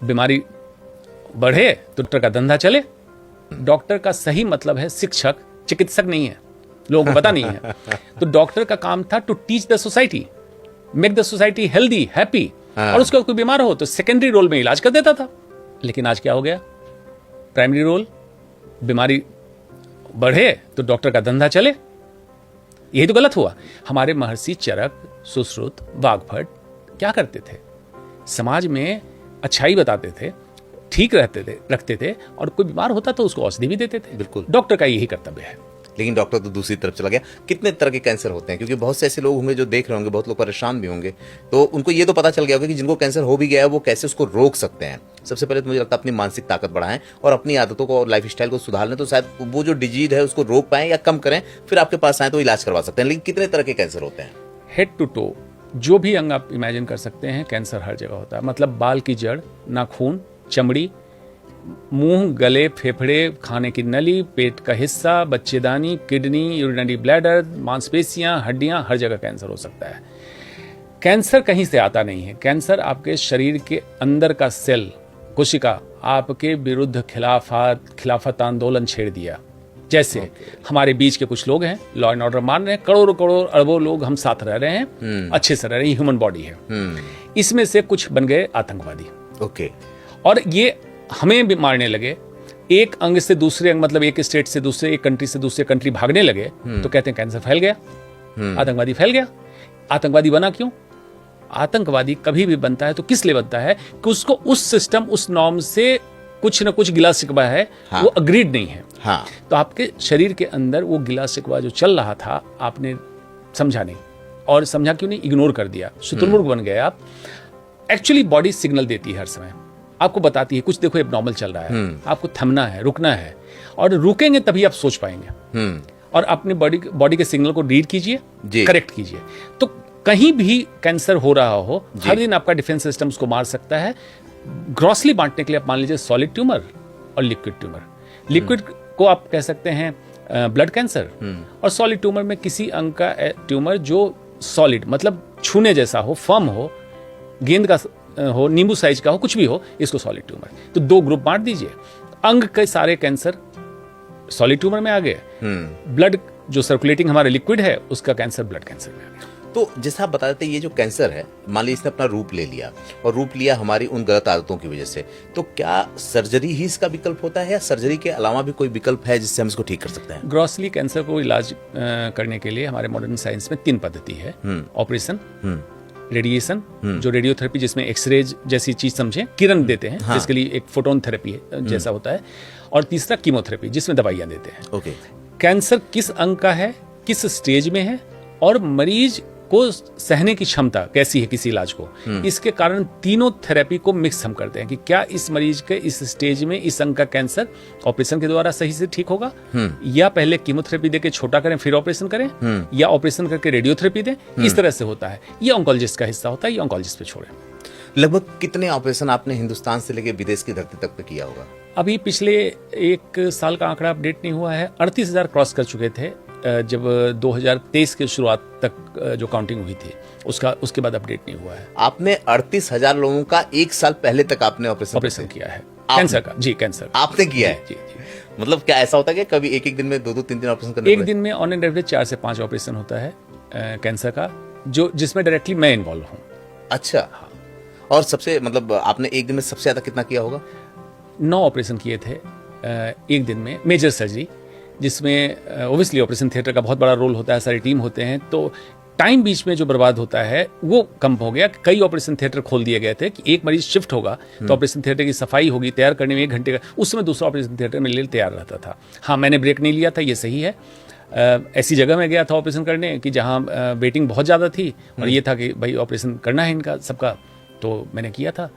बीमारी बढ़े तो डॉक्टर का धंधा चले। डॉक्टर का सही मतलब है शिक्षक, चिकित्सक नहीं है, लोगों को पता नहीं है। तो डॉक्टर का काम था to teach the society, make the society healthy, happy. और उसका कोई बीमार हो तो सेकेंडरी रोल में इलाज कर देता था। लेकिन आज क्या हो गया, प्राइमरी रोल, बीमारी बढ़े तो डॉक्टर का धंधा चले। यही तो गलत हुआ। हमारे महर्षि चरक, सुश्रुत, वाग्भट क्या करते थे, समाज में अच्छाई बताते थे, ठीक रखते थे, और कोई बीमार होता तो उसको औषधि भी देते थे। बिल्कुल, डॉक्टर का यही कर्तव्य है। लेकिन डॉक्टर तो दूसरी तरफ चला गया। कितने तरह के कैंसर होते हैं, क्योंकि बहुत से ऐसे लोग होंगे जो देख रहे होंगे, बहुत लोग परेशान भी होंगे, तो उनको ये तो पता चल गया होगा कि जिनको कैंसर हो भी गया है वो कैसे उसको रोक सकते हैं। सबसे पहले तो मुझे लगता है अपनी मानसिक ताकत बढ़ाएं और अपनी आदतों को और लाइफ स्टाइल को सुधार लें, तो शायद वो जो डिजीज है उसको रोक पाएं या कम करें, फिर आपके पास आए तो इलाज करवा सकते हैं। लेकिन कितने तरह के कैंसर होते हैं? हेड टू टो जो भी अंग आप इमेजिन कर सकते हैं, कैंसर हर जगह होता है। मतलब बाल की जड़, नाखून, चमड़ी, मुंह, गले, फेफड़े, खाने की नली, पेट का हिस्सा, बच्चेदानी, किडनी, यूरिनरी ब्लैडर, मांसपेशियां, हड्डियां, हर जगह कैंसर हो सकता है। कैंसर कहीं से आता नहीं है। कैंसर आपके शरीर के अंदर का सेल, कोशिका आपके विरुद्ध खिलाफत आंदोलन छेड़ दिया। जैसे हमारे बीच के कुछ लोग हैं, लॉ एंड ऑर्डर मान रहे हैं, करोड़ों अरबों लोग हम साथ रह रहे हैं, अच्छे से रह रहे हैं, ह्यूमन बॉडी है। इसमें से कुछ बन गए आतंकवादी। ओके। और ये हमें भी मारने लगे। एक अंग से दूसरे अंग, मतलब एक स्टेट से दूसरे, एक कंट्री से दूसरे कंट्री भागने लगे, तो कहते हैं कैंसर फैल गया, आतंकवादी फैल गया। आतंकवादी बना क्यों? आतंकवादी कभी भी बनता है तो किस लिए बनता है कि उसको उस सिस्टम, उस नॉर्म से कुछ न कुछ गिला शिकवा है। हाँ। वो अग्रीड नहीं है। हाँ। तो आपके शरीर के अंदर वो गिला शिकवा जो चल रहा था, आपने समझा नहीं, और समझा क्यों नहीं, इग्नोर कर दिया, शुतुरमुर्ग बन गए आप। एक्चुअली बॉडी सिग्नल देती है हर समय, आपको बताती है कुछ देखो एब्नॉर्मल चल रहा है, आपको थमना है, रुकना है, और रुकेंगे तभी आप सोच पाएंगे। और अपनी बॉडी के सिग्नल को रीड कीजिए, करेक्ट कीजिए। तो कहीं भी कैंसर हो रहा हो, हर दिन आपका डिफेंस सिस्टम उसको मार सकता है। ग्रॉसली बांटने के लिए आप मान लीजिए सॉलिड ट्यूमर और लिक्विड ट्यूमर। लिक्विड को आप कह सकते हैं ब्लड कैंसर, और सॉलिड ट्यूमर में किसी अंग का ट्यूमर जो सॉलिड मतलब छूने जैसा हो, फर्म हो, गेंद का हो, नींबू साइज का हो, कुछ भी हो, इसको सॉलिड ट्यूमर। तो दो ग्रुप बांट दीजिए। अंग के सारे कैंसर सॉलिड ट्यूमर में आ गए, ब्लड जो सर्कुलेटिंग हमारे लिक्विड है उसका कैंसर ब्लड कैंसर में आ गया। तो जैसा आप बता देते, ये जो कैंसर है, मान लीजिए इसने अपना रूप ले लिया, और रूप लिया हमारी उन गलत आदतों की वजह से, तो क्या सर्जरी ही इसका विकल्प होता है, या सर्जरी के अलावा भी कोई विकल्प है जिससे हम इसको ठीक कर सकते हैं? ग्रॉसली कैंसर को इलाज करने के लिए हमारे मॉडर्न साइंस में 3 पद्धति है। ऑपरेशन, रेडिएशन, जो रेडियोथेरेपी जिसमें एक्सरेज जैसी चीज समझे, किरण देते हैं, हाँ। जिसके लिए एक फोटोन थेरेपी जैसा होता है, और तीसरा कीमोथेरेपी जिसमें दवाइयां देते हैं। ओके। कैंसर किस अंग का है, किस स्टेज में है, और मरीज को सहने की क्षमता कैसी है किसी इलाज को, इसके कारण तीनों थेरेपी को मिक्स हम करते हैं कि क्या इस मरीज के इस स्टेज में इस अंग का कैंसर ऑपरेशन के द्वारा सही से ठीक होगा, या पहले कीमोथेरेपी देके छोटा करें फिर ऑपरेशन करें, या ऑपरेशन करके रेडियोथेरेपी दें। इस तरह से होता है। ये ऑन्कोलॉजिस्ट का हिस्सा होता है, ये ऑन्कोलॉजिस्ट पे छोड़ें। लगभग कितने ऑपरेशन आपने हिंदुस्तान से लेकर विदेश की धरती तक पे किया होगा? अभी पिछले 1 साल का आंकड़ा अपडेट नहीं हुआ है, 38,000 क्रॉस कर चुके थे जब 2023 के शुरुआत तक जो काउंटिंग हुई थी, उसके बाद अपडेट नहीं हुआ है। आपने 38,000 लोगों का 1 साल पहले तक आपने ऑपरेशन किया है कैंसर का? जी, कैंसर आपने किया है? जी, जी। मतलब क्या ऐसा होता है कि कभी एक दिन में 2-2, 3-3 ऑपरेशन करने? एक दिन में ऑन एन एवरेज 4 से 5 ऑपरेशन होता है कैंसर का, जिसमें डायरेक्टली मैं इन्वॉल्व हूँ। अच्छा। हाँ। और सबसे मतलब आपने एक दिन में सबसे ज्यादा कितना किया होगा? 9 ऑपरेशन किए थे एक दिन में, मेजर सर्जरी, जिसमें ओब्वियसली ऑपरेशन थिएटर का बहुत बड़ा रोल होता है, सारी टीम होते हैं, तो टाइम बीच में जो बर्बाद होता है वो कम हो गया। कई ऑपरेशन थिएटर खोल दिए गए थे कि एक मरीज शिफ्ट होगा तो ऑपरेशन थिएटर की सफाई होगी, तैयार करने में 1 घंटे का, उस समय दूसरा ऑपरेशन थिएटर मेरे लिए तैयार रहता था। हाँ, मैंने ब्रेक नहीं लिया था, ये सही है। ऐसी जगह में गया था ऑपरेशन करने कि जहाँ वेटिंग बहुत ज़्यादा थी, और ये था कि भाई ऑपरेशन करना है इनका सबका, तो मैंने किया था।